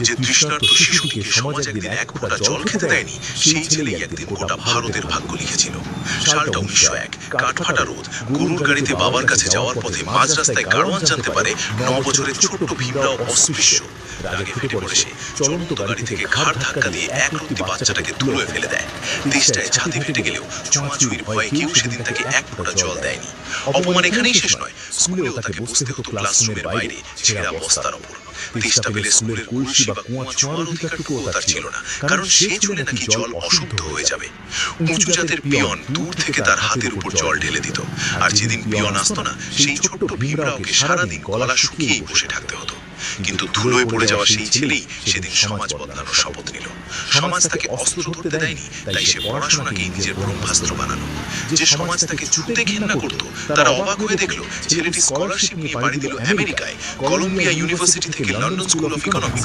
যে তৃষ্ণার্ত শিশুটিকে সমাজ একদিন এক ফোঁটা জল খেতে দেয়নি, সেই ছেলেই একদিন গোটা ভারতের ভাগ্য লিখেছিল। সালটা 1901। কাঠফাটা রোদ। গরুর গাড়িতে বাবার কাছে যাওয়ার পথে মাঝ রাস্তায় গাড়োয়ান জানতে পারে 9 বছরের ছোট্ট ভীমরাও অস্পৃশ্য। রাগে ফেটে পড়ে সে চলন্ত গাড়ি থেকে ঘাড় ধাক্কা দিয়ে এক রত্তি বাচ্চাটাকে ধুলোয় ফেলে দেয়। তেষ্টায় ছাতি ফেটে গেলেও ছোঁয়াছুঁয়ির ভয়ে কেউ সেদিন তাকে এক ফোঁটা জল দেয়নি। অপমান এখানেই শেষ নয়, স্কুলেও তাকে বসতে হতো ক্লাসরুমের বাইরে ছেঁড়া বস্তার ওপর। তেষ্টা পেলে স্কুলের কলসি বা কুয়া ছোঁয়ার অধিকারটুকুও তার ছিল না, কারণ সে চলে নাকি জল অশুদ্ধ হয়ে যাবে। উঁচু জাতের পিয়ন দূর থেকে তার হাতের উপর জল ঢেলে দিত, আর যেদিন পিয়ন আসতো না, সেই ছোট্ট ভীমরাওকে সারাদিন গলা শুকিয়েই বসে থাকতে হতো। কিন্তু ধুলোয় পড়ে যাওয়া সেই ছেলেই সেদিন সমাজ বদলানোর শপথ নিল। সমাজ তাকে অস্ত্র ধরতে দেয়নি, তাই সে পড়াশোনাকেই নিজের ব্রহ্মাস্ত্র বানানো। যে সমাজ তাকে ছুতে ঘেন্না করত, তারা অবাক হয়ে দেখল ছেলেটি স্কলারশিপ নিয়ে পাড়ি দিল আমেরিকায়। কলম্বিয়া ইউনিভার্সিটি থেকে লন্ডন স্কুল অফ ইকোনমিক্স